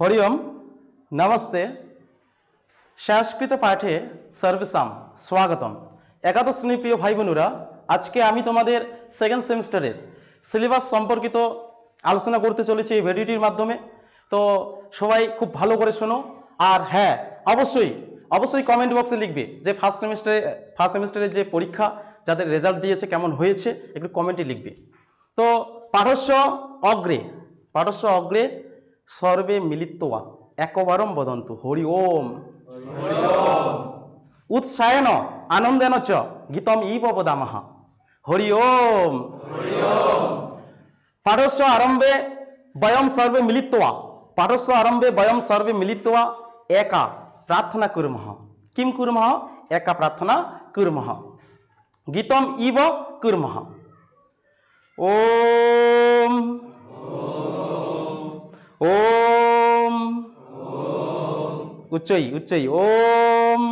हरि ओम नमस्ते संस्कृत पाठे सर्वेषां स्वागतम। एकादश श्रेणी प्रिय भाई बोनुरा आज के आमी तोमादेर सेकेंड सेमिस्टारेर सिलेबास सम्पर्कित आलोचना करते चलेछि এই ভিডিওটির মাধ্যমে। তো সবাই খুব ভালো করে শোনো আর হ্যাঁ অবশ্যই কমেন্ট বক্সে লিখবে যে ফার্স্ট সেমিস্টারের যে পরীক্ষা যাদের রেজাল্ট দিয়েছে কেমন হয়েছে একটু কমেন্টে লিখবে। তো পাঠস্য অগ্রে सर्वे मिलित्वा एकवारं वदन्तु हरि ओम उत्साहेन आनंदेन च गीतम् इव वदामः हरि ओम। पाठस्य आरम्भे वयं सर्वे मिलित्वा एका प्रार्थना कुर्मः। किं कुर्मः? एका प्रार्थना कुर्मः। गीतम् इव कुर्मः। ओम ओम उच्चै ओम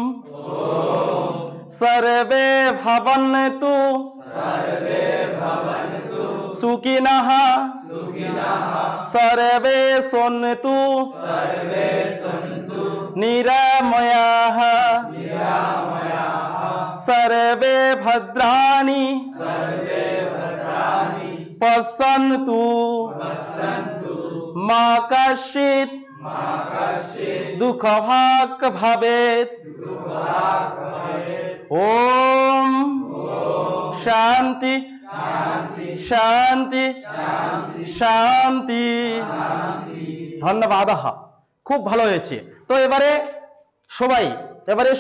सर्वे भवन्तु सुखिनः सर्वे सन्तु निरामयाः सर्वे भद्राणि पश्यन्तु मा कश्चित् दुःखभाग् भवेत्। ओम शांति शांति शांति। धन्यवाद। खूब भालो হয়েছে। তো এবারে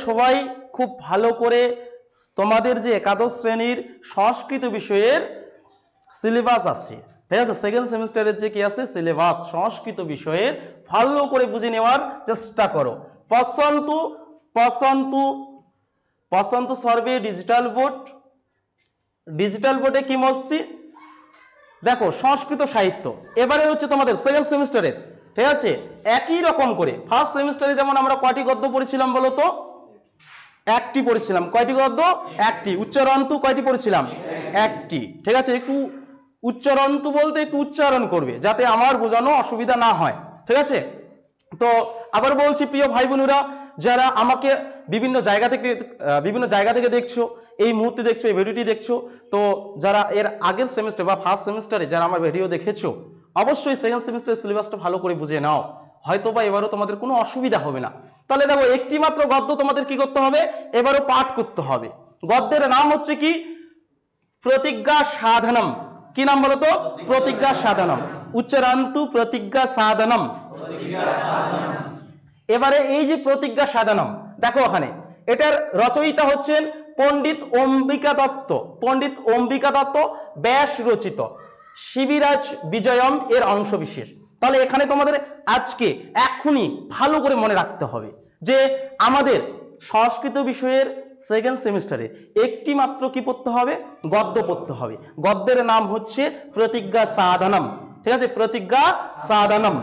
সবাই খুব ভালো করে তোমাদের যে একাদশ শ্রেণীর সংস্কৃত বিষয়ের সিলেবাস আছে, ঠিক আছে, সেকেন্ড সেমিস্টারের যে কি আছে সিলেবাস সংস্কৃত বিষয়ের ভালো করে বুঝে নেওয়ার চেষ্টা করো। পছন্দ সর্বে ডিজিটাল বোর্ডে কি মস্তি দেখো সংস্কৃত সাহিত্য এবারে হচ্ছে তোমাদের সেকেন্ড সেমিস্টারের, ঠিক আছে, একই রকম করে ফার্স্ট সেমিস্টারে যেমন আমরা কয়টি গদ্য পড়েছিলাম বলো তো? একটি পড়েছিলাম। কয়টি গদ্য? একটি। উচ্চারন্তু কয়টি পড়েছিলাম? একটি। ঠিক আছে, একটু উচ্চারন্তু বলতে একটু উচ্চারণ করবে যাতে আমার বোঝানো অসুবিধা না হয়, ঠিক আছে। তো আবার বলছি প্রিয় ভাই বোনেরা যারা আমাকে বিভিন্ন জায়গা থেকে দেখছো, এই মুহূর্তে দেখছো, এই ভিডিওটি দেখছো, তো যারা এর আগের সেমিস্টার বা ফার্স্ট সেমিস্টারে যারা আমার ভিডিও দেখেছো অবশ্যই সেকেন্ড সেমিস্টারের সিলেবাসটা ভালো করে বুঝে নাও, হয়তো বা এবারও তোমাদের কোনো অসুবিধা হবে না। তাহলে দেখো একটি মাত্র গদ্য তোমাদের কি করতে হবে? এবারও পাঠ করতে হবে। গদ্যের নাম হচ্ছে কি? প্রতিজ্ঞা সাধনম। কি নাম বলো তো? প্রতিজ্ঞা সাধনম। উচ্চারন্তু প্রতিজ্ঞা সাধনম। এবারে এই যে প্রতিজ্ঞা সাধনম দেখো ওখানে এটার রচয়িতা হচ্ছেন পণ্ডিত অম্বিকা দত্ত ব্যাস রচিত শিবিরাজ বিজয়ম এর অংশ বিশেষ। তাহলে এখানে তোমাদের আজকে এখনই ভালো করে মনে রাখতে হবে যে আমাদের সংস্কৃত বিষয়ের সেকেন্ড সেমিস্টারে একটি মাত্র কি পড়তে হবে? গদ্য পড়তে হবে। গদ্যের নাম হচ্ছে প্রতিজ্ঞা সাধনম, ঠিক আছে, প্রতিজ্ঞা সাধনম।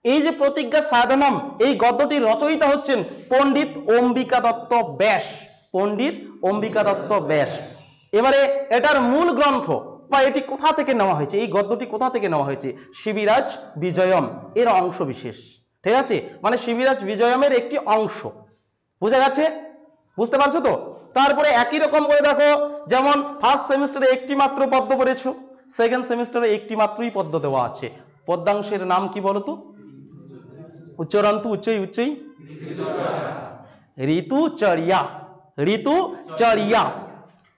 এই যে প্রতিজ্ঞা সাধনম এই গদ্যটির রচয়িতা হচ্ছেন পণ্ডিত অম্বিকা দত্ত ব্যাস। এবারে এটার মূল গ্রন্থ বা এটি কোথা থেকে নেওয়া হয়েছে, এই গদ্যটি কোথা থেকে নেওয়া হয়েছে? শিবিরাজ বিজয়ম এর অংশ বিশেষ, ঠিক আছে, মানে শিবিরাজ বিজয়মের একটি অংশ। বুঝা গেছে? বুঝতে পারছো তো? তারপরে একই রকম করে দেখো যেমন ফার্স্ট সেমিস্টারে একটি মাত্র পদ্য পড়েছো, সেকেন্ড সেমিস্টারে একটি মাত্রই পদ্য দেওয়া আছে। পদ্যাংশের নাম কি বলো তো? উচ্চারন্তু উচ্চই ঋতুচর্যা।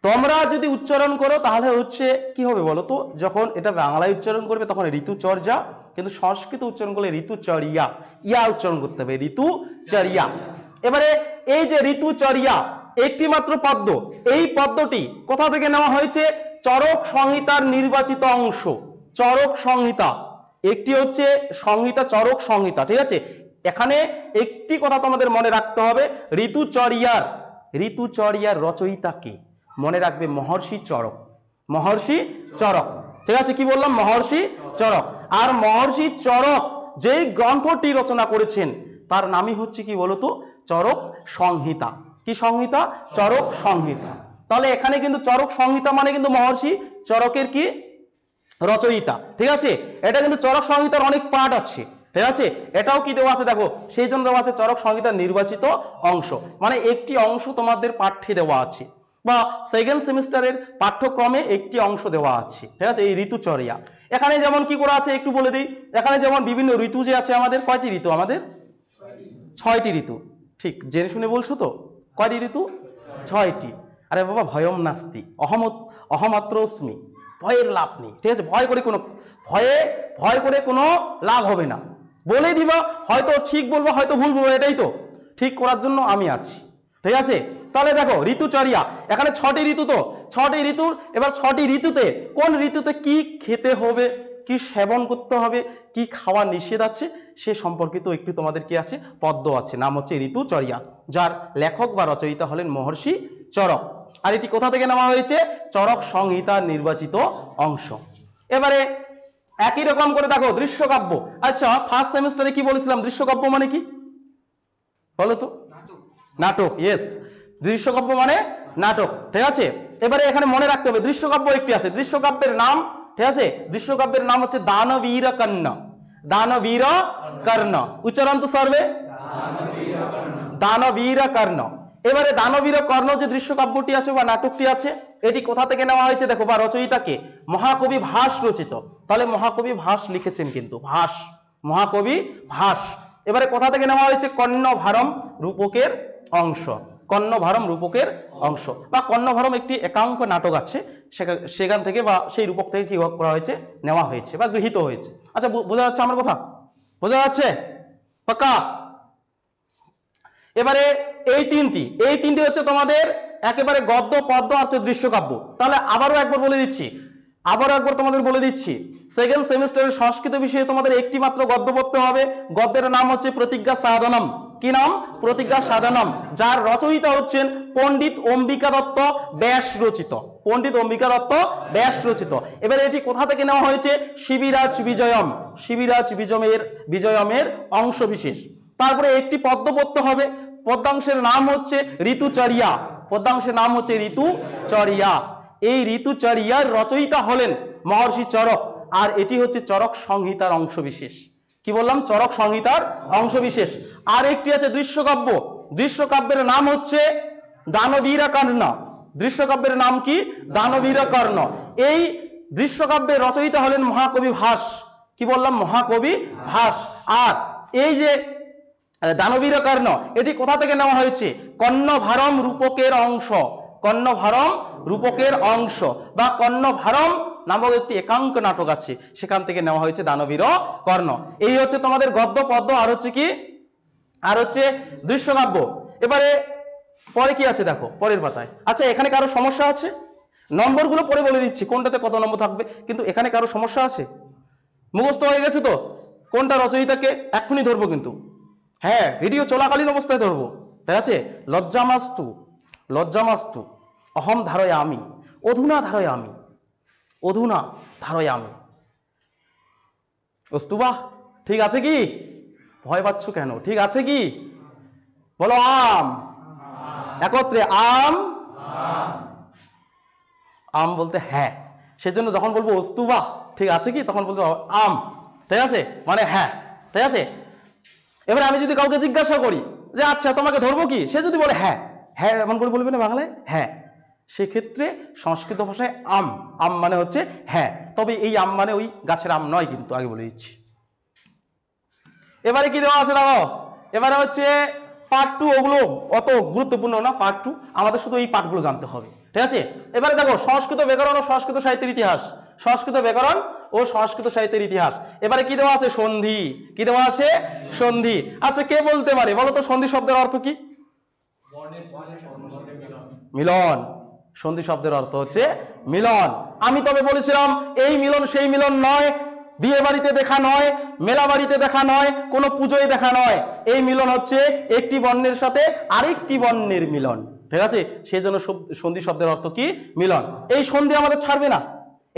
তোমরা যদি উচ্চারণ করো তাহলে হচ্ছে কি হবে বলো তো? যখন এটা বাংলায় উচ্চারণ করবে তখন ঋতুচর্যা, কিন্তু সংস্কৃত উচ্চারণ করলে ঋতুচর্যা, ইয়া উচ্চারণ করতে হবে, ঋতুচর্যা। এবারে এই যে ঋতুচর্যা একটি মাত্র পদ্য, এই পদ্যটি কোথা থেকে নেওয়া হয়েছে? চরক সংহিতার নির্বাচিত অংশ। চরক সংহিতা একটি হচ্ছে সংহিতা, চরক সংহিতা, ঠিক আছে। এখানে একটি কথা তোমাদের মনে রাখতে হবে, ঋতুচর্যার রচয়িতা কে? মনে রাখবে মহর্ষি চরক, ঠিক আছে। কি বললাম? মহর্ষি চরক। আর মহর্ষি চরক যেই গ্রন্থটি রচনা করেছেন তার নামই হচ্ছে কি বলতো? চরক সংহিতা। কি সংহিতা? চরক সংহিতা। তাহলে এখানে কিন্তু চরক সংহিতা মানে কিন্তু মহর্ষি চরকের কি রচয়িতা, ঠিক আছে। এটা কিন্তু চরক সংহিতার অনেক পার্ট আছে, ঠিক আছে, এটাও কি দেওয়া আছে দেখো, সেই জন্য দেওয়া আছে চরক সংহিতার নির্বাচিত অংশ, মানে একটি অংশ তোমাদের পাঠ্যে দেওয়া আছে বা সেকেন্ড সেমিস্টারের পাঠ্যক্রমে একটি অংশ দেওয়া আছে। ঠিক আছে, এই ঋতুচর্যা এখানে যেমন কি করা আছে একটু বলে দিই। এখানে যেমন বিভিন্ন ঋতু যে আছে আমাদের, কয়টি ঋতু আমাদের? 6টি ঋতু। ঠিক জেনে শুনে বলছো তো, কয়টি ঋতু? 6টি। আরে বাবা ভয়ম নাস্তি অহমাত্রস্মি, ভয়ের লাভ নেই। ঠিক আছে, ভয় করে কোনো লাভ হবে না, বলে দিবা, হয়তো ঠিক বলবো হয়তো ভুল বলবো, এটাই তো, ঠিক করার জন্য আমি আছি। ঠিক আছে, তাহলে দেখো ঋতুচর্যা, এখানে 6টি ঋতু, তো 6টি ঋতুর, এবার 6টি ঋতুতে কোন ঋতুতে কি খেতে হবে, কি সেবন করতে হবে, কি খাওয়া নিষেধ আছে, সে সম্পর্কিত একটু তোমাদের কি আছে, পদ্য আছে, নাম হচ্ছে ঋতুচর্যা, যার লেখক বা রচয়িতা হলেন মহর্ষি চরক। আর এটি কোথা থেকে নেওয়া হয়েছে? চরক সংহিতার নির্বাচিত অংশ। এবারে একই রকম করে দেখো দৃশ্যকাব্য। আচ্ছা, ফার্স্ট সেমিস্টারে কি বলেছিলাম, দৃশ্যকাব্য মানে কি বলো তো? নাটক। ইয়েস, দৃশ্যকাব্য মানে নাটক। ঠিক আছে, এবারে এখানে মনে রাখতে হবে দৃশ্যকাব্য একটি আছে, দৃশ্যকাব্যের নাম, ঠিক আছে, দৃশ্যকাব্যের নাম হচ্ছে দানবীর কর্ণ। দানবীর কর্ণ, উচ্চারণ তো সর্বে, দানবীর কর্ণ। এবারে দানবীর কর্ণ যে দৃশ্যকাব্যটি আছে বা নাটকটি আছে, এটি কোথা থেকে নেওয়া হয়েছে দেখো, বা রচয়িতাকে? মহাকবি ভাস রচিত। তাহলে মহাকবি ভাস লিখেছেন, কিন্তু ভাস, মহাকবি ভাস। এবারে কোথা থেকে নেওয়া হয়েছে? কর্ণভারম রূপকের অংশ। কর্ণভারম রূপকের অংশ বা কর্ণভারম একটি একাঙ্ক নাটক আছে, সেখান থেকে বা সেই রূপক থেকে কি করা হয়েছে, নেওয়া হয়েছে বা গৃহীত হয়েছে। আচ্ছা, বোঝা যাচ্ছে আমার কথা? বোঝা যাচ্ছে পাক্কা? এবারে এই তিনটি হচ্ছে তোমাদের একেবারে গদ্য, পদ্য আর হচ্ছে দৃশ্যকাব্য। তাহলে আবারও একবার তোমাদের বলে দিচ্ছি, সেকেন্ড সেমিস্টারের সংস্কৃত বিষয়ে তোমাদের একটি মাত্র গদ্য পড়তে হবে। গদ্যের নাম হচ্ছে প্রতিজ্ঞা সাধনম। কি নাম? প্রতিজ্ঞা সাধনম, যার রচয়িতা হচ্ছেন পণ্ডিত অম্বিকা দত্ত ব্যাস রচিত। পণ্ডিত অম্বিকা দত্ত ব্যাস রচিত। এবারে এটি কোথা থেকে নেওয়া হয়েছে? শিবিরাজ বিজয়মের অংশ বিশেষ। তারপরে একটি পদ্য পড়তে হবে, পদ্যাংশের নাম হচ্ছে ঋতুচর্যা। পদ্যাংশের নাম হচ্ছে ঋতুচর্যা। এই ঋতুচর্যার রচয়িতা হলেন মহর্ষি চরক, আর এটি হচ্ছে চরক সংহিতার অংশ বিশেষ। কি বললাম? চরক সংহিতার অংশ বিশেষ। আর একটি আছে দৃশ্যকাব্য। দৃশ্যকাব্যের নাম হচ্ছে দানবীর কর্ণ। দৃশ্যকাব্যের নাম কি? দানবীর কর্ণ। এই দৃশ্যকাব্যের রচয়িতা হলেন মহাকবি ভাস। কি বললাম? মহাকবি ভাস। আর এই যে দানবীর কর্ণ, এটি কোথা থেকে নেওয়া হয়েছে? কর্ণভারম রূপকের অংশ। কর্ণভারম রূপকের অংশ বা কর্ণভারম নামক একটি একাঙ্ক নাটক আছে, সেখান থেকে নেওয়া হয়েছে দানবীর কর্ণ। এই হচ্ছে তোমাদের গদ্য, পদ্য আর হচ্ছে কি, আর হচ্ছে দৃশ্যকাব্য। এবারে পরে কি আছে দেখো পরের পাতায়। আচ্ছা, এখানে কারো সমস্যা আছে? নম্বরগুলো পরে বলে দিচ্ছি কোনটাতে কত নম্বর থাকবে, কিন্তু এখানে কারো সমস্যা আছে? মুখস্থ হয়ে গেছে তো কোনটা রচয়িতাকে? এক্ষুনি ধরবো কিন্তু, হ্যাঁ, ভিডিও চলাকালীন অবস্থায় ধরবো। ঠিক আছে, লজ্জামাস্তু অহম ধারয়ামি অধুনা ধারয়ামি অস্তুবা। ঠিক আছে কি? ভয় পাচ্ছ কেন? ঠিক আছে কি? বলো আম, একত্রে আম। আম বলতে হ্যাঁ, সেজন্য যখন বলবো অস্তুবা ঠিক আছে কি, তখন বলতে আম। ঠিক আছে, মানে হ্যাঁ। ঠিক আছে, এবার আমি যদি কাউকে জিজ্ঞাসা করি যে আচ্ছা তোমাকে ধরবো কি, সে যদি বলে হ্যাঁ, হ্যাঁ এমন করে বলবে না বাংলায়, হ্যাঁ, সেক্ষেত্রে সংস্কৃত ভাষায় আম, আম মানে হচ্ছে হ্যাঁ। তবে এই আম মানে ওই গাছের আম নয়, কিন্তু আগে বলে দিচ্ছি। এবারে কি দেওয়া আছে দেখো, এবারে হচ্ছে পার্ট 2। ওগুলো অত গুরুত্বপূর্ণ না, পার্ট 2 আমাদের শুধু এই পার্টগুলো জানতে হবে। ঠিক আছে, এবারে দেখো সংস্কৃত ব্যাকরণ ও সংস্কৃত সাহিত্যের ইতিহাস। সংস্কৃত ব্যাকরণ ও সংস্কৃত সাহিত্যের ইতিহাস। এবারে কি দেওয়া আছে? সন্ধি। কি দেওয়া আছে? সন্ধি। আচ্ছা, কে বলতে পারে বলো তো সন্ধি শব্দের অর্থ কি? মিলন। সন্ধি শব্দের অর্থ হচ্ছে মিলন। আমি তবে বলেছিলাম এই মিলন সেই মিলন নয়, বিয়ে বাড়িতে দেখা নয়, মেলা বাড়িতে দেখা নয়, কোনো পুজোয় দেখা নয়। এই মিলন হচ্ছে একটি বর্ণের সাথে আরেকটি বর্ণের মিলন। ঠিক আছে, সেই জন্য সন্ধি শব্দের অর্থ কি? মিলন। এই সন্ধি আমাদের ছাড়বে না,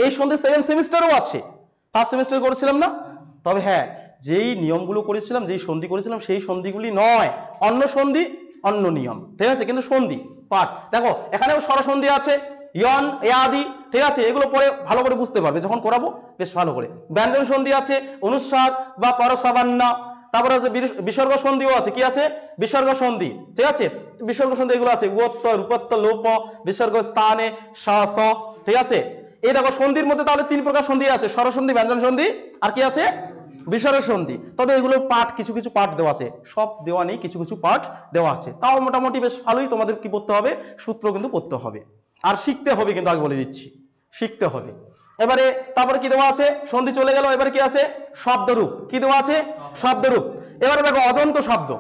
এই সন্ধি সেকেন্ড সেমিস্টারও আছে, ফার্স্ট সেমিস্টার করেছিলাম না। তবে হ্যাঁ, যেই নিয়মগুলো করেছিলাম, যেই সন্ধি করেছিলাম, সেই সন্ধিগুলি নয়, অন্য সন্ধি, অন্য নিয়ম। ঠিক আছে, কিন্তু সন্ধি পাঠ দেখো, এখানেও স্বরসন্ধি আছে, ইয়ন, এ আদি, ঠিক আছে, এগুলো পরে ভালো করে বুঝতে পারবে যখন করাবো বেশ ভালো করে। ব্যঞ্জন সন্ধি আছে অনুস্বার বা পরসাবান্না, তারপরে আছে বিসর্গ সন্ধিও আছে, কি আছে বিসর্গ সন্ধি, ঠিক আছে, বিসর্গ সন্ধি এগুলো আছে উত্ত রূপত্ব লোপ বিসর্গ স্থানে স স, ঠিক আছে। এই দেখো সন্ধির মধ্যে তাহলে 3 প্রকার সন্ধি আছে, স্বরসন্ধি, ব্যঞ্জন সন্ধি আর কি আছে বিসর্গ সন্ধি। তবে এগুলোর পাঠ কিছু কিছু পাঠ দেওয়া আছে, সব দেওয়া নেই, কিছু কিছু পাঠ দেওয়া আছে। তাও মোটামুটি বেশ ভালোই তোমাদের কি পড়তে হবে, সূত্র কিন্তু পড়তে হবে আর শিখতে হবে, কিন্তু আগে বলে দিচ্ছি শিখতে হবে। এবারে তারপরে কি দেওয়া আছে, সন্ধি চলে গেল, এবারে কি আছে শব্দরূপ, কি দেওয়া আছে শব্দরূপ। এবারে দেখো অজন্ত শব্দ,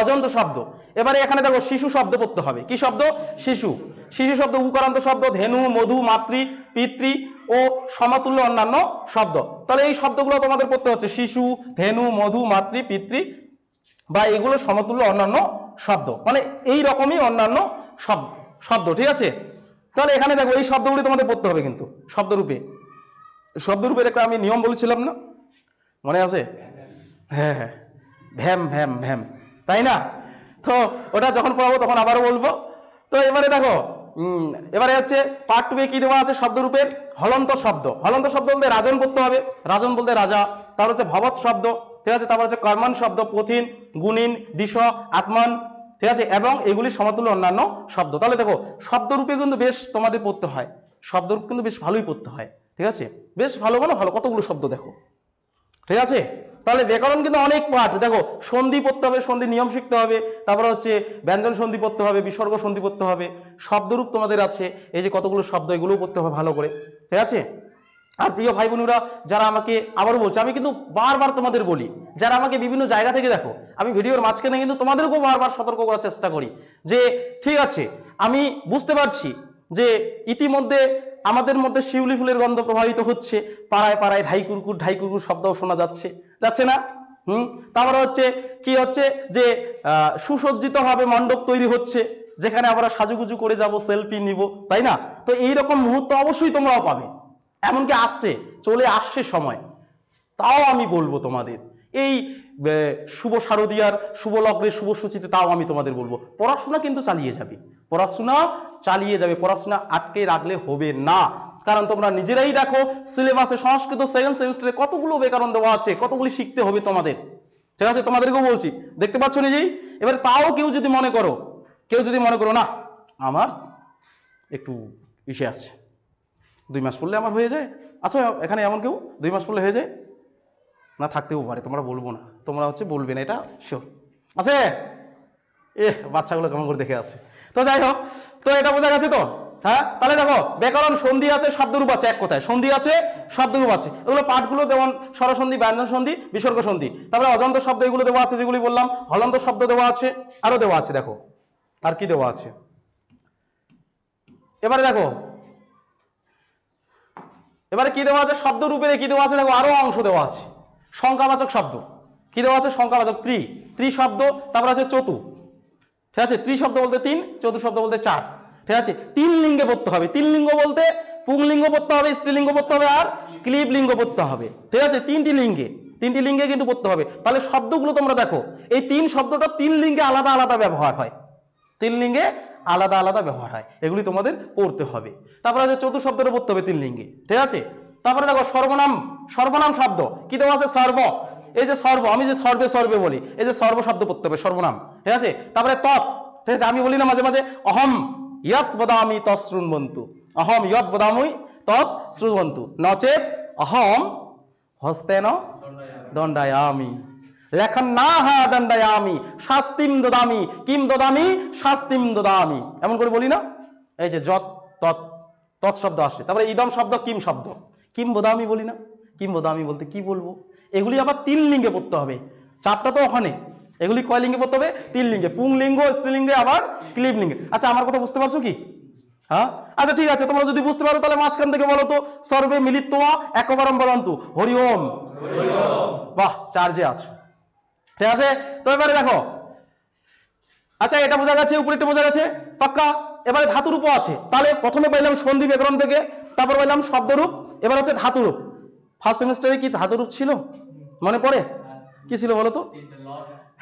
অজন্ত শব্দ। এবারে এখানে দেখো শিশু শব্দ পড়তে হবে, কি শব্দ শিশু, শিশু শব্দ উকারান্ত শব্দ ধেনু মধু মাতৃ পিতৃ ও সমতুল্য অন্যান্য শব্দ। তাহলে এই শব্দগুলো তোমাদের পড়তে হচ্ছে শিশু ধেনু মধু মাতৃ পিতৃ বা এগুলো সমতুল্য অন্যান্য শব্দ, মানে এই রকমই অন্যান্য শব্দ, ঠিক আছে। তাহলে এখানে দেখো এই শব্দগুলি তোমাদের পড়তে হবে কিন্তু শব্দরূপে, শব্দরূপের একটা আমি নিয়ম বলেছিলাম না, মনে আছে? হ্যাঁ হ্যাঁ, ভ্যাম ভ্যাম ভ্যাম, তাই না? তো ওটা যখন পড়াবো তখন আবারও বলবো। তো এবারে দেখো এবারে হচ্ছে পার্ট 2 এ কি দেওয়া আছে শব্দরূপের হলন্ত শব্দ। হলন্ত শব্দ বলতে রাজন পড়তে হবে, রাজন বলতে রাজা। তারপর হচ্ছে ভবৎ শব্দ, ঠিক আছে। তারপর হচ্ছে কর্মণ শব্দ পথিন গুণিন দিশ আত্মান, ঠিক আছে, এবং এগুলি সমতুল্য অন্যান্য শব্দ। তাহলে দেখো শব্দরূপে কিন্তু বেশ তোমাদের পড়তে হয়, শব্দরূপ কিন্তু বেশ ভালোই পড়তে হয়, ঠিক আছে, বেশ ভালো, মানে ভালো কতগুলো শব্দ দেখো, ঠিক আছে। তাহলে ব্যাকরণ কিন্তু অনেক পাঠ, দেখো সন্ধি পড়তে হবে, সন্ধি নিয়ম শিখতে হবে, তারপরে হচ্ছে ব্যঞ্জন সন্ধি পড়তে হবে, বিসর্গ সন্ধি পড়তে হবে, শব্দরূপ তোমাদের আছে, এই যে কতগুলো শব্দ এগুলোও পড়তে হবে ভালো করে, ঠিক আছে। আর প্রিয় ভাই বোনেরা যারা আমাকে আবারও বলছে, আমি কিন্তু বারবার তোমাদের বলি, যারা আমাকে বিভিন্ন জায়গা থেকে দেখো, আমি ভিডিওর মাঝখানে কিন্তু তোমাদেরকেও বারবার সতর্ক করার চেষ্টা করি যে ঠিক আছে, আমি বুঝতে পারছি যে ইতিমধ্যে আমাদের মধ্যে শিউলি ফুলের গন্ধ প্রবাহিত হচ্ছে, পাড়ায় পাড়ায় ঢাইকুরকুর শব্দও শোনা যাচ্ছে না? তারপরে হচ্ছে কি হচ্ছে যে সুসজ্জিত ভাবে মণ্ডপ তৈরি হচ্ছে, যেখানে আমরা সাজুগুজু করে যাব, সেলফি নিব, তাই না? তো এইরকম মুহূর্ত অবশ্যই তোমরাও পাবে, এমনকি চলে আসছে সময়। তাও আমি বলবো তোমাদের এই শুভ শারদীয়ার শুভ লগ্নের শুভ সূচিতে, তাও আমি তোমাদের বলবো পড়াশোনা কিন্তু চালিয়ে যাবে, পড়াশোনা আটকে রাখলে হবে না। কারণ তোমরা নিজেরাই দেখো সিলেবাসে সংস্কৃত 2nd সেমিস্টারে কতগুলো ব্যাকরণ দেওয়া আছে, কতগুলি শিখতে হবে তোমাদের, ঠিক আছে, তোমাদেরকেও বলছি, দেখতে পাচ্ছ নিজেই। এবারে তাও কেউ যদি মনে করো না আমার একটু ইসে আছে, 2 মাস পড়লে আমার হয়ে যায়, আচ্ছা এখানে এমন কেউ 2 মাস পড়লে হয়ে যায় না, থাকতেও পারে, তোমরা বলবো না, তোমরা হচ্ছে বলবে না, এটা শিওর আছে। বাচ্চাগুলো কেমন করে দেখে আছে। তো যাই হোক, তো এটা বোঝা গেছে তো, হ্যাঁ। তাহলে দেখো ব্যাকরণ সন্ধি আছে শব্দরূপ আছে, এক কথায় সন্ধি আছে শব্দরূপ আছে, এগুলো পাঠগুলো যেমন স্বরসন্ধি ব্যঞ্জন সন্ধি বিসর্গ সন্ধি। তারপরে অজন্ত শব্দ এগুলো দেওয়া আছে যেগুলি বললাম, হলন্ত শব্দ দেওয়া আছে, আরো দেওয়া আছে, দেখো আর কি দেওয়া আছে। এবারে কি দেওয়া আছে শব্দরূপের, কি দেওয়া আছে দেখো, আরো অংশ দেওয়া আছে। সংখ্যাবাচক শব্দ কি দেওয়া আছে, সংখ্যাবাচক ত্রি শব্দ, তারপর আছে চতু, ঠিক আছে, ত্রি শব্দ বলতে 3, চতু শব্দ বলতে 4, ঠিক আছে। 3 লিঙ্গে পড়তে হবে, 3 লিঙ্গ বলতে পুংলিঙ্গ পড়তে হবে, স্ত্রীলিঙ্গ পড়তে হবে আর ক্লীব লিঙ্গ পড়তে হবে, ঠিক আছে, 3টি লিঙ্গে কিন্তু পড়তে হবে। তাহলে শব্দগুলো তোমরা দেখো, এই 3 শব্দটা 3 লিঙ্গে আলাদা আলাদা ব্যবহার হয়, 3 লিঙ্গে আলাদা আলাদা ব্যবহার হয়, এগুলি তোমাদের পড়তে হবে। তারপরে আছে চতু শব্দটা পড়তে হবে 3 লিঙ্গে, ঠিক আছে। তারপরে দেখো সর্বনাম শব্দ কি দেওয়া আছে, সর্ব, এই যে সর্ব, আমি যে সর্বে বলি, এই যে সর্ব শব্দ পড়তে হবে, সর্বনাম, ঠিক আছে। তারপরে তৎ, ঠিক আছে, আমি বলি না মাঝে মাঝে অহম ইয়ৎ বদামি তৎ শৃণবন্তু, অহম ইয়ৎ বদামি তৎ শৃণবন্তু, নচেৎ অহম হস্তেন দণ্ডায়ামি, লেখন না হা দণ্ডায়ামি শাস্তিম দদামি কিম দদামি শাস্তিম দদামি, এমন করে বলি না। এই যে যৎ তৎ শব্দ আসে, তারপরে ইদম শব্দ কিম শব্দ, কিম বদামি বলি না, কিম বদামি বলতে কি বলবো, এগুলি আবার 3 লিঙ্গে পড়তে হবে, চারটা তো ওখানে, এগুলি কয় লিঙ্গে পড়তে হবে, 3 লিঙ্গে, পুংলিঙ্গ স্ত্রীলিঙ্গে আবার ক্লীব লিঙ্গে। আচ্ছা আমার কথা বুঝতে পারছো কি? হ্যাঁ আচ্ছা ঠিক আছে, তোমরা যদি বুঝতে পারো তাহলে মাঝখান থেকে বলো তো, সর্বে মিলিত্বা একবারম বদন্তু হরি ওম, বাহ চার্জে আছো, ঠিক আছে। তো এবারে দেখো, আচ্ছা এটা বোঝা গেছে, উপরেটা বোঝা গেছে পাক্কা। এবারে ধাতুরূপ আছে, তাহলে প্রথমে পাইলাম সন্ধি ব্যাকরণ থেকে, তারপর পাইলাম শব্দরূপ, এবার হচ্ছে ধাতুরূপ। ফার্স্ট সেমিস্টারে কি ধাতুরূপ ছিল মনে পড়ে? কি ছিল বলো তো?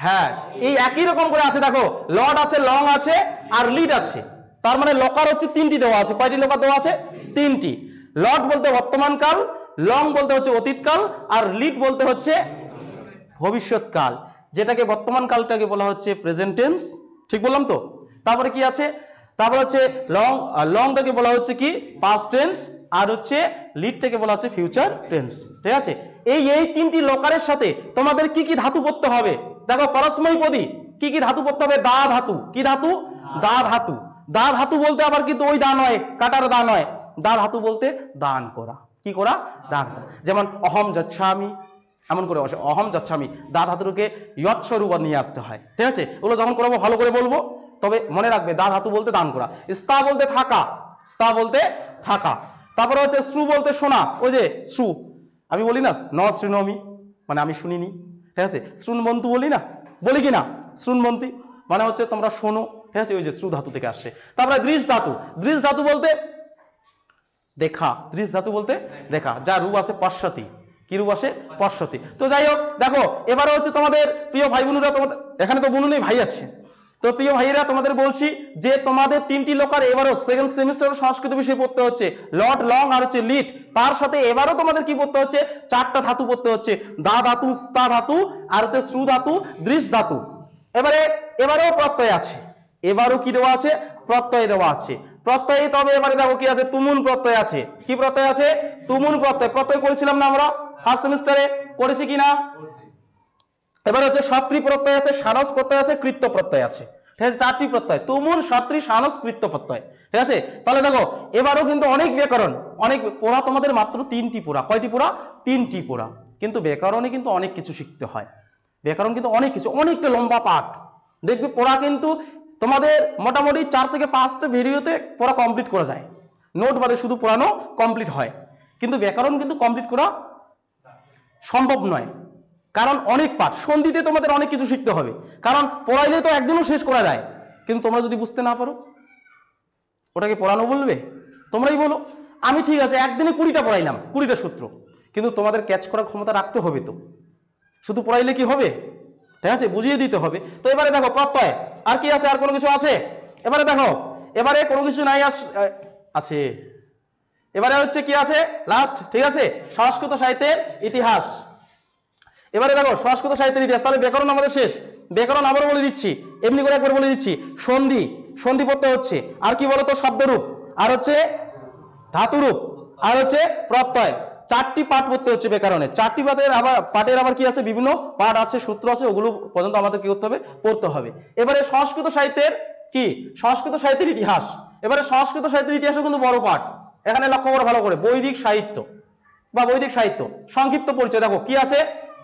হ্যাঁ এই একই রকম করে আছে, দেখো লড আছে, লং আছে আর লিড আছে, তার মানে লকার হচ্ছে 3টি দেওয়া আছে, কয়টি লকার দেওয়া আছে, তিনটি। লট বলতে বর্তমানকাল, লং বলতে হচ্ছে অতীতকাল, আর লিড বলতে হচ্ছে ভবিষ্যৎকাল, যেটাকে বর্তমান কালটাকে বলা হচ্ছে প্রেজেন্ট টেন্স। ঠিক বললাম তো? তারপরে কি আছে, তারপর হচ্ছে লংটাকে বলা হচ্ছে কি পাস্ট টেন্স, আর হচ্ছে লিডটাকে বলা হচ্ছে ফিউচার টেন্স। ঠিক আছে, এই তিনটি লকারের সাথে তোমাদের কি কি ধাতু পড়তে হবে দেখো। পরস্মৈপদী কি কি ধাতু পড়তে হবে? দা ধাতু। কি ধাতু? দা ধাতু। দা ধাতু বলতে আবার কিন্তু ওই দা নয়, কাটার দা নয়। দা ধাতু বলতে দান করা। কি করা? দান করা। যেমন অহম যাচ্ছামি, এমন করে অহম যাচ্ছামি, দা ধাতুকে ইয়ৎ স্বরূপ নিয়ে আসতে হয়। ঠিক আছে, ওগুলো যখন করবো ভালো করে বলবো, তবে মনে রাখবে দা ধাতু বলতে দান করা। স্তা বলতে থাকা, স্তা বলতে থাকা। তারপরে হচ্ছে শ্রু বলতে শোনা। ওই যে শ্রু, আমি বলি না ন শৃণমি, মানে আমি শুনিনি। ঠিক আছে, শ্রুণবন্তু বলি না, বলি কি না? শ্রুণবন্তী মানে হচ্ছে তোমরা শোনো। ঠিক আছে, ওই যে শ্রু ধাতু থেকে আসছে। তারপরে দৃশ ধাতু। দৃশ ধাতু বলতে দেখা। দৃশ ধাতু বলতে দেখা, যা রূপ আছে পশ্চাতি। কি রূপ আসে? পশ্চাতি। তো যাই হোক, দেখো এবারে হচ্ছে তোমাদের প্রিয় ভাই বোনেরা, তোমাদের এখানে তো বোনু নেই, ভাই আছে। তো প্রিয় ভাইয়েরা, তোমাদের বলছি যে তোমাদের তিনটি লোকার এবারও সেকেন্ড সেমিস্টার সংস্কৃত বিষয় পড়তে হচ্ছে, লট, লং আর হচ্ছে লিড। তার সাথে এবারও তোমাদের কি পড়তে হচ্ছে? চারটা ধাতু পড়তে হচ্ছে, দা ধাতু, স্তা ধাতু, আর হচ্ছে শ্রু ধাতু, দৃশ ধাতু। এবারেও প্রত্যয় আছে। এবারও কি দেওয়া আছে? প্রত্যয় দেওয়া আছে। প্রত্যয়, তবে এবারে দেখো কি আছে? তুমুন প্রত্যয় আছে। কি প্রত্যয় আছে? তুমুন প্রত্যয়। প্রত্যয় করেছিলাম না আমরা ফার্স্ট সেমিস্টারে? করেছি কিনা? এবার হচ্ছে সত্রী প্রত্যয় আছে, সানস প্রত্যয় আছে, কৃত্য প্রত্যয় আছে। ঠিক আছে, চারটি প্রত্যয়, তুমুল, সত্রী, সানস, কৃত্য প্রত্যয়। ঠিক আছে, তাহলে দেখো এবারও কিন্তু অনেক ব্যাকরণ, অনেক পড়া তোমাদের মাত্র তিনটি পড়া। কয়টি পড়া? তিনটি পড়া। কিন্তু ব্যাকরণে কিন্তু অনেক কিছু শিখতে হয়। ব্যাকরণ কিন্তু অনেক কিছু, অনেকটা লম্বা পাঠ। দেখবে পড়া কিন্তু তোমাদের মোটামুটি 4 থেকে 5টা ভিডিওতে পড়া কমপ্লিট করা যায়। নোট বাদে শুধু পড়ানো কমপ্লিট হয়, কিন্তু ব্যাকরণ কিন্তু কমপ্লিট করা সম্ভব নয়। কারণ অনেক পাঠ, সন্ধিতে তোমাদের অনেক কিছু শিখতে হবে। কারণ পড়াইলে তো একদিনও শেষ করা যায়, কিন্তু তোমরা যদি বুঝতে না পারো, ওটাকে পড়ানো বলবে? তোমরাই বলো। আমি ঠিক আছে একদিনে 20টা পড়াইলাম, 20টা সূত্র, কিন্তু তোমাদের ক্যাচ করার ক্ষমতা রাখতে হবে তো। শুধু পড়াইলে কি হবে? ঠিক আছে, বুঝিয়ে দিতে হবে। তো এবারে দেখো প্রত্যয়, আর কি আছে? আর কোনো কিছু আছে? এবারে দেখো, এবারে কোনো কিছু নাই আছে। এবারে হচ্ছে কি আছে লাস্ট? ঠিক আছে, সংস্কৃত সাহিত্যের ইতিহাস। এবারে দেখো সংস্কৃত সাহিত্যের ইতিহাস। তাহলে ব্যাকরণ আমাদের শেষ। ব্যাকরণ আবার বলে দিচ্ছি, এমনি করে একবার বলে দিচ্ছি। সন্ধি, সন্ধি পড়তে হচ্ছে। আর কি বলতো? শব্দরূপ, আর হচ্ছে ধাতুরূপ, আর হচ্ছে প্রত্যয়। 4টি পাঠ পড়তে হচ্ছে ব্যাকরণে। 4টি পাঠের আবার কি আছে? বিভিন্ন পাঠ আছে, সূত্র আছে, ওগুলো পর্যন্ত আমাদের কি করতে হবে? পড়তে হবে। এবারে সংস্কৃত সাহিত্যের কি? সংস্কৃত সাহিত্যের ইতিহাস। এবারে সংস্কৃত সাহিত্যের ইতিহাসও কিন্তু বড় পাঠ। এখানে লক্ষ্য করো ভালো করে, বৈদিক সাহিত্য বা বৈদিক সাহিত্য সংক্ষিপ্ত পরিচয়। দেখো কি আছে?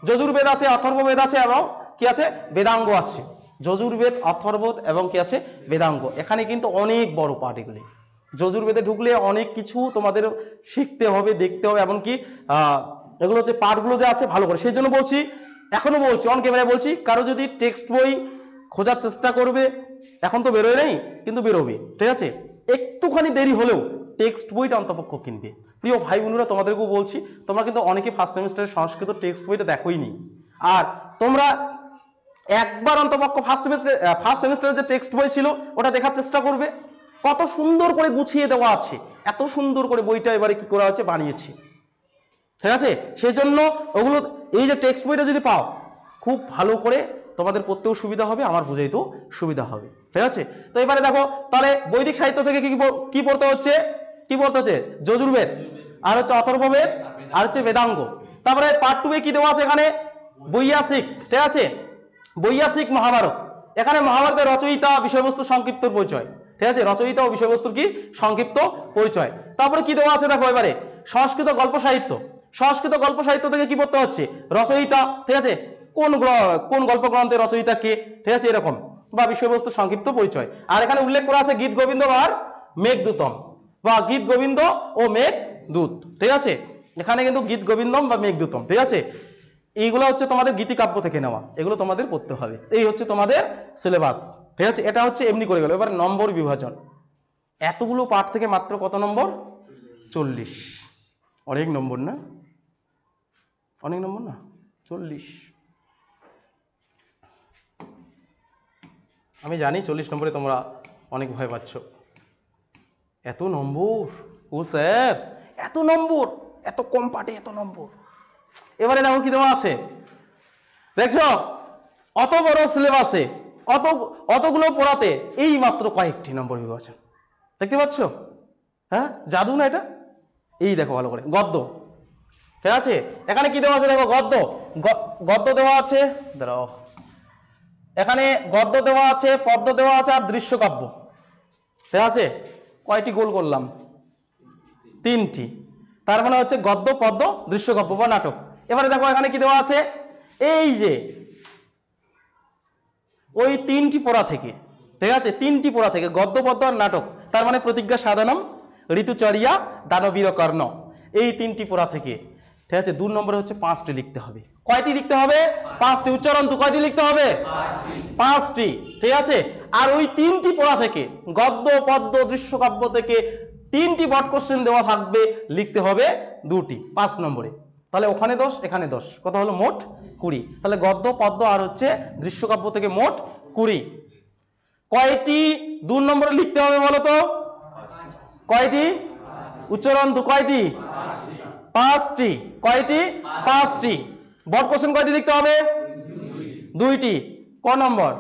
যজুর্বেদ আছে, অথর্ববেদ আছে, এবং কি আছে? বেদাঙ্গ আছে। যজুর্বেদ, অথর্ববেদ এবং কি আছে? বেদাঙ্গ। এখানে কিন্তু অনেক বড় পাঠ এগুলি। যজুর্বেদে ঢুকলে অনেক কিছু তোমাদের শিখতে হবে, দেখতে হবে, এমনকি এগুলো হচ্ছে পাঠগুলো যে আছে ভালো করে। সেই জন্য বলছি, এখনো বলছি, অন ক্যামেরায় বলছি, কারো যদি টেক্সট বই খোঁজার চেষ্টা করবে, এখন তো বেরোয় নেই, কিন্তু বেরোবে। ঠিক আছে, একটুখানি দেরি হলেও টেক্সট বইটা অন্তপক্ষ কিনবে। প্রিয় ভাই বোনেরা, তোমাদেরকেও বলছি, তোমরা কিন্তু অনেকে ফার্স্ট সেমিস্টারের সংস্কৃত টেক্সট বইটা দেখোই নি। আর তোমরা একবার অন্তপক্ষ ফার্স্ট সেমিস্টারের যে টেক্সট বই ছিল ওটা দেখার চেষ্টা করবে। কত সুন্দর করে গুছিয়ে দেওয়া আছে, এত সুন্দর করে বইটা এবারে কি করা হচ্ছে? বানিয়েছে। ঠিক আছে, সেই জন্য ওগুলো, এই যে টেক্সট বইটা যদি পাও, খুব ভালো করে তোমাদের পড়তেও সুবিধা হবে, আমার বুঝাইতেও সুবিধা হবে। ঠিক আছে, তো এবারে দেখো তাহলে বৈদিক সাহিত্য থেকে কি পড়তে হচ্ছে? কি পড়তে হচ্ছে? যজুর্বেদ, আর হচ্ছে অথর্ববেদ, আর হচ্ছে বেদাঙ্গ। তারপরে পার্ট 2 এ কি দেওয়া আছে? এখানে বৈয়াসিক। ঠিক আছে, বৈয়াসিক মহাভারত। এখানে মহাভারতের রচয়িতা, বিষয়বস্তু, সংক্ষিপ্ত পরিচয়। ঠিক আছে, রচয়িতা ও বিষয়বস্তুর কি সংক্ষিপ্ত পরিচয়। তারপরে কি দেওয়া আছে দেখো এবারে, সংস্কৃত গল্প সাহিত্য। সংস্কৃত গল্প সাহিত্য থেকে কি পড়তে হচ্ছে? রচয়িতা, ঠিক আছে, কোন গল্প গ্রন্থের রচয়িতা কে, ঠিক আছে, এরকম, বা বিষয়বস্তু সংক্ষিপ্ত পরিচয়। আর এখানে উল্লেখ করা আছে গীত গোবিন্দ আর মেঘদূতম, বা গীত গোবিন্দ ও মেঘদূত। ঠিক আছে, এখানে কিন্তু গীত গোবিন্দম বা মেঘদূতম। ঠিক আছে, এইগুলো হচ্ছে তোমাদের গীতিকাব্য থেকে নেওয়া, এগুলো তোমাদের পড়তে হবে। এই হচ্ছে তোমাদের সিলেবাস। ঠিক আছে, এটা হচ্ছে এমনি করে গেল। এবার নম্বর বিভাজন, এতগুলো পাঠ থেকে মাত্র কত নম্বর? 40। অনেক নম্বর না? অনেক নম্বর না? 40। আমি জানি 40 নম্বরে তোমরা অনেক ভয় পাচ্ছ। এত নম্বর ও স্যার এত নম্বর, এত কম পাটে এত নম্বর। এবারে দেখো কি দেওয়া আছে, দেখছো অত বড় সিলেবাসে অতগুলো পড়াতে এই মাত্র কয়েকটি নম্বর বিভাজন। দেখতে পাচ্ছ? হ্যাঁ, জাদু না এটা? এই দেখো ভালো করে, গদ্য, ঠিক আছে? এখানে কি দেওয়া আছে দেখো, গদ্য দেওয়া আছে, দাঁড়াও, এখানে গদ্য দেওয়া আছে, পদ্য দেওয়া আছে, আর দৃশ্যকাব্য, ঠিক আছে? কয়টি গোল করলাম? 3টি। তার মানে হচ্ছে গদ্য, পদ্য, দৃশ্যকাব্য বা নাটক। এবারে দেখো এখানে কি দেওয়া আছে, এই যে ওই 3টি পড়া থেকে, ঠিক আছে? 3টি পড়া থেকে গদ্য, পদ্য আর নাটক, তার মানে প্রতিজ্ঞা সাধনম, ঋতুচর্যা, দানবীর কর্ণ, এই 3টি পড়া থেকে, ঠিক আছে? 2 নম্বরে হচ্ছে 5টি লিখতে হবে। কয়টি লিখতে হবে? 5টি। উচ্চারণ তো কয়টি লিখতে হবে? 5টি, ঠিক আছে? আর ওই 3টি পড়া থেকে গদ্য, পদ্য, দৃশ্যকাব্য থেকে 3টি বট কোশ্চেন দেওয়া থাকবে, লিখতে হবে 2টি, 5 নম্বরে। তাহলে ওখানে 10, এখানে 10, কত হলো? মোট 20। তাহলে গদ্য, পদ্য আর হচ্ছে দৃশ্যকাব্য থেকে মোট 20। কয়টি 2 নম্বরে লিখতে হবে বলো তো? কয়টি? উচ্চারণ তো কয়টি? 5টি। কয়টি? 5টি। বট কোশ্চেন কয়টি লিখতে হবে? 2টি। ক নম্বর?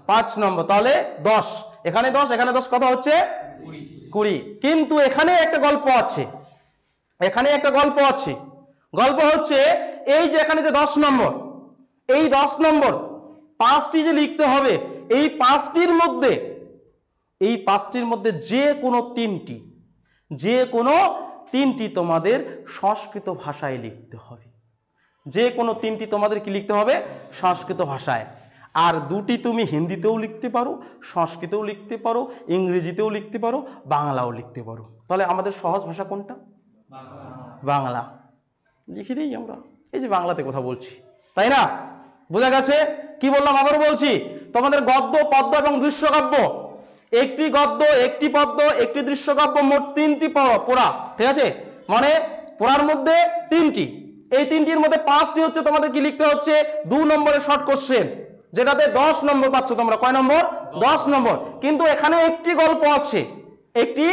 5 নম্বর। তাহলে 10, এখানে 10, এখানে 10, কত হচ্ছে? 20। কিন্তু এখানে একটা গল্প আছে, এখানে একটা গল্প আছে। গল্প হচ্ছে এই যে এখানে যে 10 নম্বর, এই 10 নম্বর 5টি যে লিখতে হবে, এই 5টির মধ্যে যে কোনো 3টি তোমাদের সংস্কৃত ভাষায় লিখতে হবে। যে কোনো 3টি তোমাদের কি লিখতে হবে? সংস্কৃত ভাষায়। আর 2টি তুমি হিন্দিতেও লিখতে পারো, সংস্কৃতেও লিখতে পারো, ইংরেজিতেও লিখতে পারো, বাংলাও লিখতে পারো। তাহলে আমাদের সহজ ভাষা কোনটা? বাংলা। লিখে দিই আমরা, এই যে বাংলাতে কথা বলছি, তাই না? বোঝা গেছে? কি বললাম আবারও বলছি, তোমাদের গদ্য, পদ্য এবং দৃশ্যকাব্য, একটি গদ্য, একটি পদ্য, একটি দৃশ্যকাব্য, মোট 3টি পড়া, ঠিক আছে? মানে পড়ার মধ্যে 3টি, এই 3টির মধ্যে 5টি হচ্ছে তোমাদের কি লিখতে হচ্ছে? 2 নম্বরের শর্ট কোশ্চেন, যেটাতে 10 নম্বর পাচ্ছ তোমরা। কয় নম্বর? 10 নম্বর। কিন্তু এখানে একটি গল্প আছে, একটি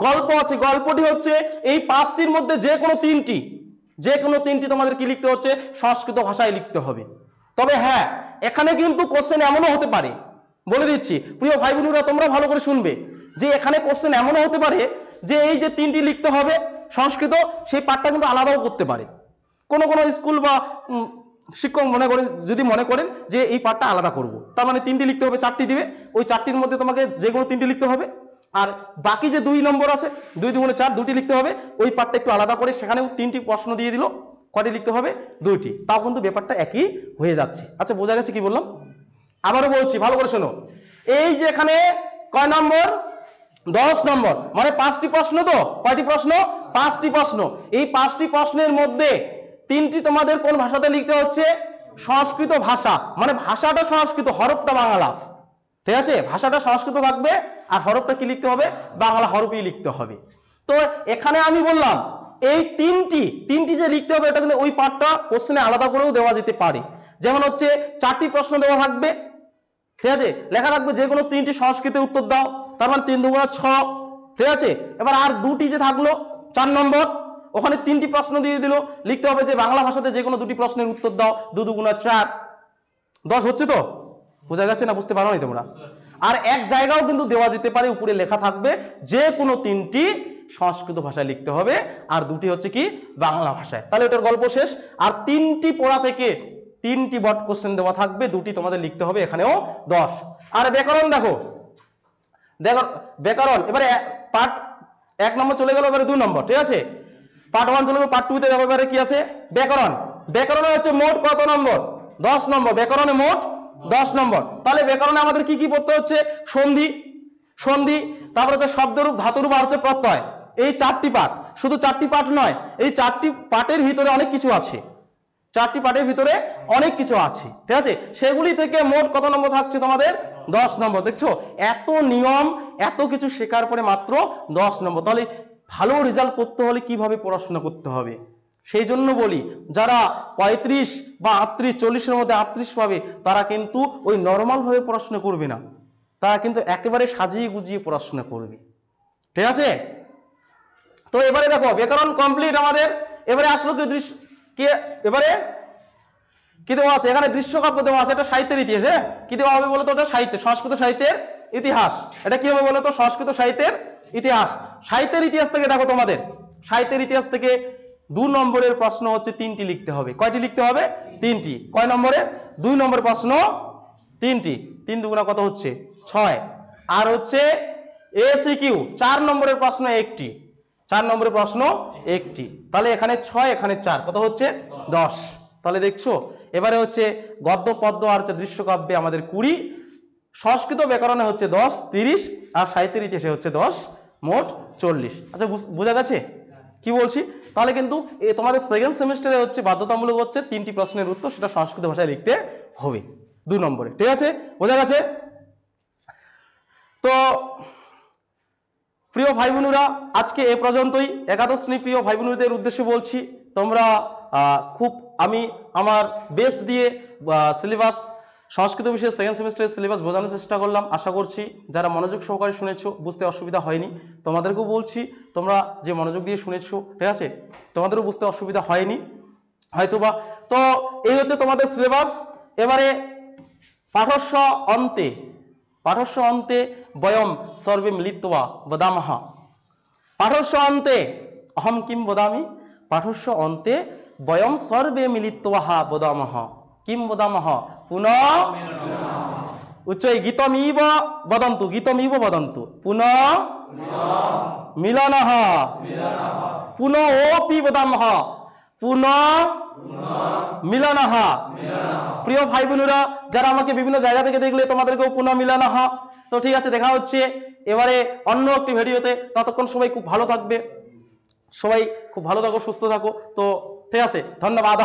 গল্প আছে। গল্পটি হচ্ছে এই 5টির মধ্যে যে কোনো 3টি তোমাদের কি লিখতে হচ্ছে? সংস্কৃত ভাষায় লিখতে হবে। তবে হ্যাঁ, এখানে কিন্তু কোশ্চেন এমনও হতে পারে, বলে দিচ্ছি প্রিয় ভাই বোনেরা, তোমরা ভালো করে শুনবে, যে এখানে কোশ্চেন এমনও হতে পারে যে এই যে 3টি লিখতে হবে সংস্কৃত, সেই পাঠটা কিন্তু আলাদাও করতে পারে। কোনো স্কুল বা শিক্ষক যদি মনে করেন যে এই পাঠটা আলাদা করব, তার মানে 3টি লিখতে হবে, 4টি দিবে, ওই 4টির মধ্যে তোমাকে যে কোনো 3টি লিখতে হবে। আর বাকি যে 2 নম্বর আছে, 2 2 4, 2টি লিখতে হবে, ওই পাঠটা একটু আলাদা করে সেখানেও 3টি প্রশ্ন দিয়ে দিল, কয়টি লিখতে হবে? 2টি। তাও কিন্তু ব্যাপারটা একই হয়ে যাচ্ছে। আচ্ছা, বোঝা গেছে কি বললাম? আবারও বলছি, ভালো করে শোনো। এই যে এখানে কয় নম্বর? 10 নম্বর, মানে 5টি প্রশ্ন। তো কয়টি প্রশ্ন? 5টি প্রশ্ন। এই 5টি প্রশ্নের মধ্যে 3টি তোমাদের কোন ভাষাতে লিখতে হচ্ছে? সংস্কৃত ভাষা, মানে ভাষাটা সংস্কৃত, হরফটা বাংলা, ঠিক আছে? ভাষাটা সংস্কৃত থাকবে আর হরফটা কি লিখতে হবে? বাংলা হরফই লিখতে হবে। তো এখানে আমি বললাম এই 3টি যে লিখতে হবে, এটা কিন্তু ওই পার্টটা কোশ্চেনে আলাদা করেও দেওয়া যেতে পারে। যেমন হচ্ছে 4টি প্রশ্ন দেওয়া থাকবে, ঠিক আছে? লেখা থাকবে যে কোনো 3টি সংস্কৃতে উত্তর দাও, তার মানে 3 2 6, ঠিক আছে? এবার আর 2টি যে থাকলো 4 নম্বর, ওখানে 3টি প্রশ্ন দিয়ে দিল, লিখতে হবে যে বাংলা ভাষাতে যে কোনো 2টি প্রশ্নের উত্তর দাও, 2 2 4, 10 হচ্ছে। তো বোঝা গেছে না? বুঝতে পারো নি তোমরা? আর এক জায়গাও কিন্তু দেওয়া যেতে পারে, উপরে লেখা থাকবে যে কোনো 3টি সংস্কৃত ভাষায় লিখতে হবে আর 2টি হচ্ছে কি? বাংলা ভাষায়। তাহলে এটার গল্প শেষ। আর 3টি পড়া থেকে 3টি বট কোশ্চেন দেওয়া থাকবে, 2টি তোমাদের লিখতে হবে, এখানেও 10। আর ব্যাকরণ দেখো, ব্যাকরণ এবারে পার্ট 1 নম্বর চলে গেল, এবারে 2 নম্বর, ঠিক আছে? পার্ট 1 চলে গেল, পার্ট 2 তে দেখো এবারে কি আছে? ব্যাকরণ। ব্যাকরণে হচ্ছে মোট কত নম্বর? 10 নম্বর। ব্যাকরণে মোট 10 নম্বর। তাহলে ব্যাকরণে আমাদের কি কি পড়তে হচ্ছে? সন্ধি, তারপরে হচ্ছে শব্দরূপ, ধাতুরূপ আর হচ্ছে প্রত্যয়। এই 4টি পাঠ, শুধু 4টি পাঠ নয়, এই 4টি পাঠের ভিতরে অনেক কিছু আছে, 4টি পাঠের ভিতরে অনেক কিছু আছে, ঠিক আছে? সেগুলি থেকে মোট কত নম্বর থাকছে তোমাদের? 10 নম্বর। দেখছো, এত নিয়ম, এত কিছু শেখার পরে মাত্র 10 নম্বর। তাহলে ভালো রেজাল্ট করতে হলে কিভাবে পড়াশোনা করতে হবে? সেই জন্য বলি, যারা 35 বা 38, 40-এর মধ্যে 38 পাবে, তারা কিন্তু ওই নর্মাল ভাবে পড়াশোনা করবে না, তারা কিন্তু একেবারে সাজিয়ে গুজিয়ে পড়াশোনা করবে, ঠিক আছে? তো এবারে দেখো ব্যাকরণ কমপ্লিট আমাদের। এবারে আসলো কি এবারে কি দেওয়া আছে এখানে, দৃশ্যকাব্য দেওয়া আছে। এটা সাহিত্যের ইতিহাস। হ্যাঁ, কি দেওয়া হবে বলতো? ওটা সাহিত্য, সংস্কৃত সাহিত্যের ইতিহাস। এটা কি হবে বলতো? সংস্কৃত সাহিত্যের ইতিহাস। সাহিত্যের ইতিহাস থেকে দেখো তোমাদের, সাহিত্যের ইতিহাস থেকে 2 নম্বরের প্রশ্ন হচ্ছে 3টি লিখতে হবে। কয়টি লিখতে হবে? 3টি। কয় নম্বরের? 2 নম্বরের প্রশ্ন 3টি। 3 দুগুণা কত হচ্ছে? 6। আর হচ্ছে এসিকিউ 4 নম্বরের প্রশ্ন 1টি। 4 নম্বরের প্রশ্ন 1টি। তাহলে এখানে 6, এখানে 4, কত হচ্ছে? 10। তাহলে দেখছো এবারে হচ্ছে গদ্য পদ্য আর হচ্ছে দৃশ্যকাব্যে আমাদের 20, সংস্কৃত ব্যাকরণে হচ্ছে 10, 30, আর সাহিত্যের ইতিহাসে হচ্ছে 10, মোট 40। আচ্ছা, বোঝা গেছে কি বলছি? তাহলে কিন্তু তোমাদের সেকেন্ড সেমিস্টারে হচ্ছে বাধ্যতামূলক হচ্ছে 3টি প্রশ্নের উত্তর সেটা সংস্কৃত ভাষায় লিখতে হবে 2 নম্বরে। ঠিক আছে, বোঝা গেছে? তো প্রিয় ভাই বোনেরা, আজকে এ পর্যন্তই। একাদশ শ্রেণী প্রিয় ভাই বোনদের উদ্দেশ্যে বলছি, তোমরা খুব আমি আমার বেস্ট দিয়ে সিলেবাস, সংস্কৃত বিষয়ে সেকেন্ড সেমিস্টারের সিলেবাস বোঝানোর চেষ্টা করলাম। আশা করছি যারা মনোযোগ সহকারে শুনেছো বুঝতে অসুবিধা হয়নি। তোমাদেরকেও বলছি তোমরা যে মনোযোগ দিয়ে শুনেছো, ঠিক আছে, তোমাদেরও বুঝতে অসুবিধা হয়নি হয়তোবা। তো এই হচ্ছে তোমাদের সিলেবাস। এবারে পাঠস্য অন্তে বয়ম সর্বে মিলিত্বা বদামহ। পাঠস্য অন্তে অহম কিম বদামি, পাঠস্য অন্তে বয়ম সর্বে মিলিত্বা বদামহ। কিম বদামহ? পুনঃ উচ্চৈ গীতমিব বদন্তু, গীতমিব বদন্তু। পুনঃ মিলনঃ, পুনঃ ওপি বদামহ, পুনঃ মিলনঃ। প্রিয় ভাই বোনেরা, যারা আমাকে বিভিন্ন জায়গা থেকে দেখলে তোমাদেরকেও পুনঃ মিলনঃ। তো ঠিক আছে, দেখা হচ্ছে এবারে অন্য একটি ভিডিওতে। ততক্ষণ সবাই খুব ভালো থাকবে, সবাই খুব ভালো থাকো, সুস্থ থাকো। তো ঠিক আছে, ধন্যবাদ।